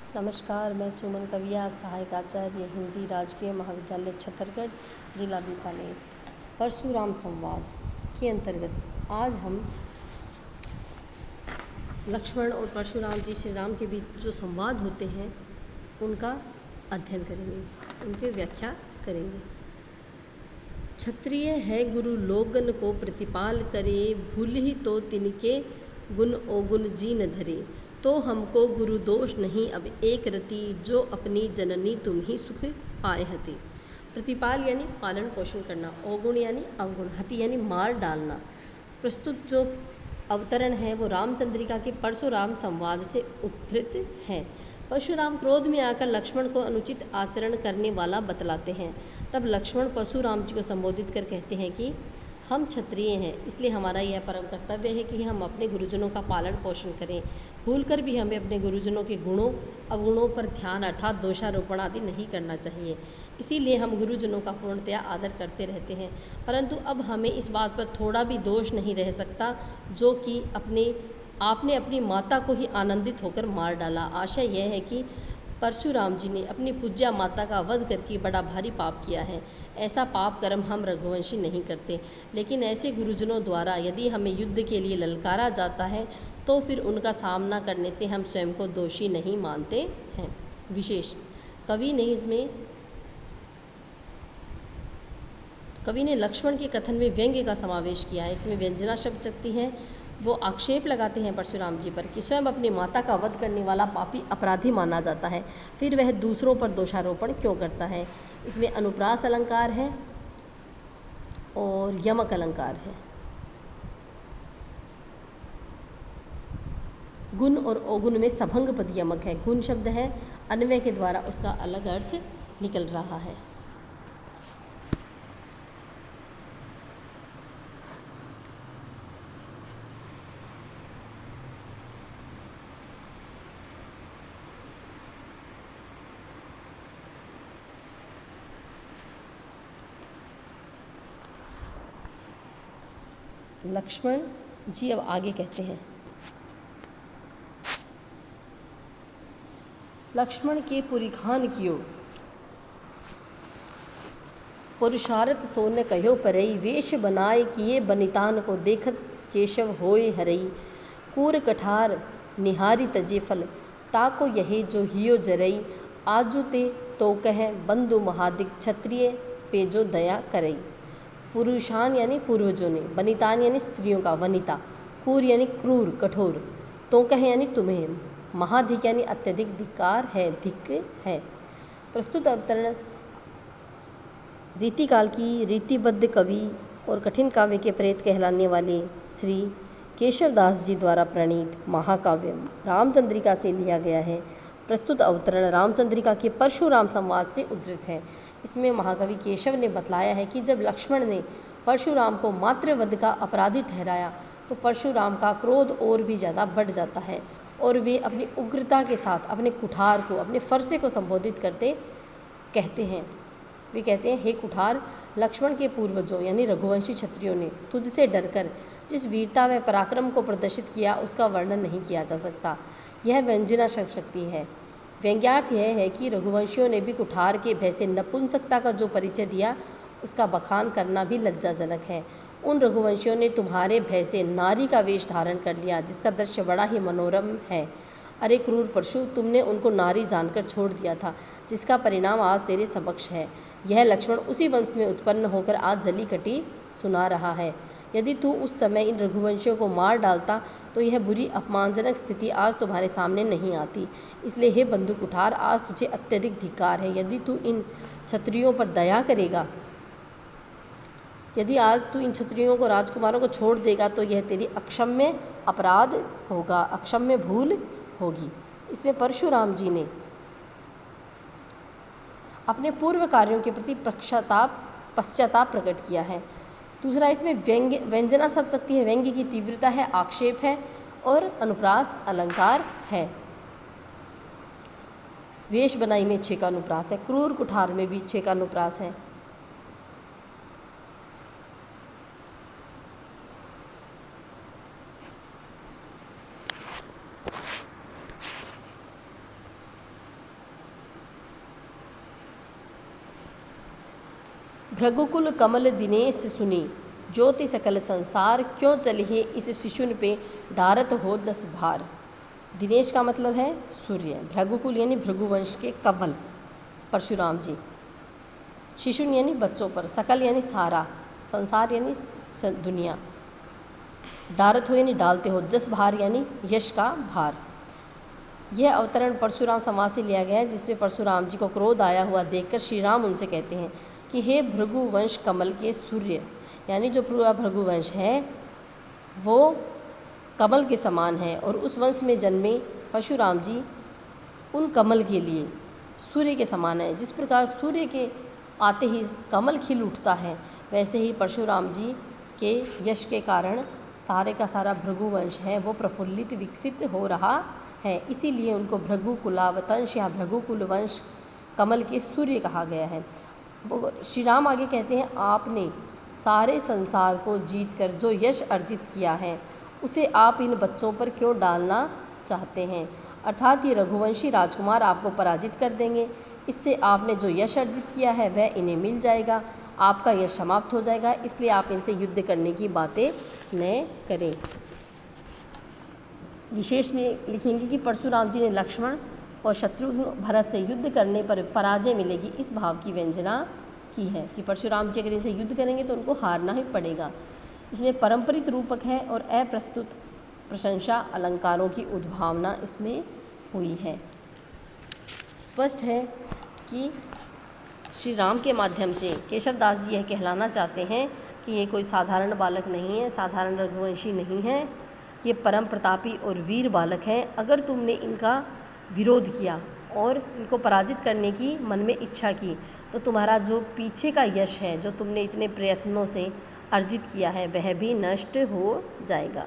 नमस्कार, मैं सुमन कविया, सहायक आचार्य हिंदी, राजकीय महाविद्यालय छतरगढ़, जिला बीकानेर। परशुराम संवाद के अंतर्गत आज हम लक्ष्मण और परशुराम जी श्री राम के बीच जो संवाद होते हैं उनका अध्ययन करेंगे, उनकी व्याख्या करेंगे। क्षत्रिय है गुरु लोगन को प्रतिपाल करे, भूल ही तो तिनके गुण अवगुण जीन धरे। तो हमको गुरु दोष नहीं अब एक रति, जो अपनी जननी तुम ही सुख पाए हति। प्रतिपाल यानी पालन पोषण करना, अवगुण यानी अवगुण, हति यानी मार डालना। प्रस्तुत जो अवतरण है वो रामचंद्रिका के परशुराम संवाद से उद्धृत है। परशुराम क्रोध में आकर लक्ष्मण को अनुचित आचरण करने वाला बतलाते हैं। तब लक्ष्मण परशुराम जी को संबोधित कर कहते हैं कि हम क्षत्रिय हैं, इसलिए हमारा यह परम कर्तव्य है कि हम अपने गुरुजनों का पालन पोषण करें। भूलकर भी हमें अपने गुरुजनों के गुणों अवगुणों पर ध्यान अर्थात दोषारोपण आदि नहीं करना चाहिए। इसीलिए हम गुरुजनों का पूर्णतया आदर करते रहते हैं। परंतु अब हमें इस बात पर थोड़ा भी दोष नहीं रह सकता जो कि आपने अपनी माता को ही आनंदित होकर मार डाला। आशय यह है कि परशुराम जी ने अपनी पूज्या माता का वध करके बड़ा भारी पाप किया है। ऐसा पाप कर्म हम रघुवंशी नहीं करते, लेकिन ऐसे गुरुजनों द्वारा यदि हमें युद्ध के लिए ललकारा जाता है तो फिर उनका सामना करने से हम स्वयं को दोषी नहीं मानते हैं। विशेष कवि ने लक्ष्मण के कथन में व्यंग्य का समावेश किया है। इसमें व्यंजना शब्द शक्ति है। वो आक्षेप लगाते हैं परशुराम जी पर कि स्वयं अपनी माता का वध करने वाला पापी अपराधी माना जाता है, फिर वह दूसरों पर दोषारोपण क्यों करता है। इसमें अनुप्रास अलंकार है और यमक अलंकार है। गुण और अवगुण में सभंग पद यमक है। गुण शब्द है, अन्वय के द्वारा उसका अलग अर्थ निकल रहा है। लक्ष्मण जी अब आगे कहते हैं, लक्ष्मण के पुरिखान कियो पुरुषारथ सोन कहो परई, वेश बनाए किए बनितान को देखत केशव होय हरई। कूर कठार निहारी तजे फल, ताको यहे जो हियो जरई। आजु ते तो कह बंधु महादिक, क्षत्रिय पे जो दया करई। पुरुषान यानी पूर्वजों ने, बनितान यानी स्त्रियों का वनिता, क्रूर यानी क्रूर कठोर, तो कह यानी तुम्हें, महाधिक यानी अत्यधिक धिक्कार है, धिक् है। प्रस्तुत अवतरण रीतिकाल की रीतिबद्ध कवि और कठिन काव्य के प्रेत कहलाने वाले श्री केशवदास जी द्वारा प्रणीत महाकाव्य रामचंद्रिका से लिया गया है। प्रस्तुत अवतरण रामचंद्रिका के परशुराम संवाद से उद्धृत है। इसमें महाकवि केशव ने बतलाया है कि जब लक्ष्मण ने परशुराम को मातृवध का अपराधी ठहराया तो परशुराम का क्रोध और भी ज़्यादा बढ़ जाता है और वे अपनी उग्रता के साथ अपने कुठार को, अपने फरसे को संबोधित करते कहते हैं। वे कहते हैं, हे कुठार, लक्ष्मण के पूर्वजों यानी रघुवंशी क्षत्रियों ने तुझसे डरकर जिस वीरता व पराक्रम को प्रदर्शित किया उसका वर्णन नहीं किया जा सकता। यह व्यंजना शक्ति है। व्यंग्यार्थ यह है कि रघुवंशियों ने भी कुठार के भय से नपुंसकता का जो परिचय दिया उसका बखान करना भी लज्जाजनक है। उन रघुवंशियों ने तुम्हारे भय से नारी का वेश धारण कर लिया, जिसका दृश्य बड़ा ही मनोरम है। अरे क्रूर परशु, तुमने उनको नारी जानकर छोड़ दिया था, जिसका परिणाम आज तेरे समक्ष है। यह लक्ष्मण उसी वंश में उत्पन्न होकर आज जली कटी सुना रहा है। यदि तू उस समय इन रघुवंशियों को मार डालता तो यह बुरी अपमानजनक स्थिति आज तुम्हारे सामने नहीं आती। इसलिए हे बंधु कुठार, आज तुझे अत्यधिक धिक्कार है। यदि तू इन क्षत्रियों पर दया करेगा, यदि आज तू इन क्षत्रियों को, राजकुमारों को छोड़ देगा तो यह तेरी अक्षम्य अपराध होगा, अक्षम्य भूल होगी। इसमें परशुराम जी ने अपने पूर्व कार्यों के प्रति पश्चाताप प्रकट किया है। दूसरा, इसमें व्यंजना शब्द शक्ति है, व्यंग्य की तीव्रता है, आक्षेप है और अनुप्रास अलंकार है। वेश बनाई में 6 का अनुप्रास है, क्रूर कुठार में भी 6 का अनुप्रास है। भृगुकुल कमल दिनेश सुनी, ज्योति सकल संसार, क्यों चलिए इस शिशुन पे डारत हो जस भार। दिनेश का मतलब है सूर्य, भृगुकुल यानी भृगुवंश के कमल परशुराम जी, शिशुन यानी बच्चों पर, सकल यानी सारा, संसार यानी दुनिया, डारत हो यानी डालते हो, जस भार यानी यश का भार। यह अवतरण परशुराम समाज से लिया गया है, जिसमें परशुराम जी को क्रोध आया हुआ देखकर श्री राम उनसे कहते हैं कि हे भृगुवंश कमल के सूर्य, यानी जो पूरा भृगुवंश है वो कमल के समान है और उस वंश में जन्मे परशुराम जी उन कमल के लिए सूर्य के समान है। जिस प्रकार सूर्य के आते ही कमल खिल उठता है, वैसे ही परशुराम जी के यश के कारण सारे का सारा भृगुवंश है वो प्रफुल्लित विकसित हो रहा है। इसीलिए उनको भृगुकुलावतंश या भृगुकुल वंश कमल के सूर्य कहा गया है। वो श्री राम आगे कहते हैं, आपने सारे संसार को जीतकर जो यश अर्जित किया है उसे आप इन बच्चों पर क्यों डालना चाहते हैं, अर्थात ये रघुवंशी राजकुमार आपको पराजित कर देंगे। इससे आपने जो यश अर्जित किया है वह इन्हें मिल जाएगा, आपका यश समाप्त हो जाएगा, इसलिए आप इनसे युद्ध करने की बातें न करें। विशेष में लिखेंगे कि परशुराम जी ने लक्ष्मण और शत्रुघ्न भरत से युद्ध करने पर पराजय मिलेगी, इस भाव की व्यंजना की है कि परशुराम जी अगर इनसे युद्ध करेंगे तो उनको हारना ही पड़ेगा। इसमें परंपरित रूपक है और अप्रस्तुत प्रशंसा अलंकारों की उद्भावना इसमें हुई है। स्पष्ट है कि श्री राम के माध्यम से केशवदास जी यह कहलाना चाहते हैं कि ये कोई साधारण बालक नहीं है, साधारण रघुवंशी नहीं है, ये परम प्रतापी और वीर बालक हैं। अगर तुमने इनका विरोध किया और इनको पराजित करने की मन में इच्छा की तो तुम्हारा जो पीछे का यश है, जो तुमने इतने प्रयत्नों से अर्जित किया है, वह भी नष्ट हो जाएगा।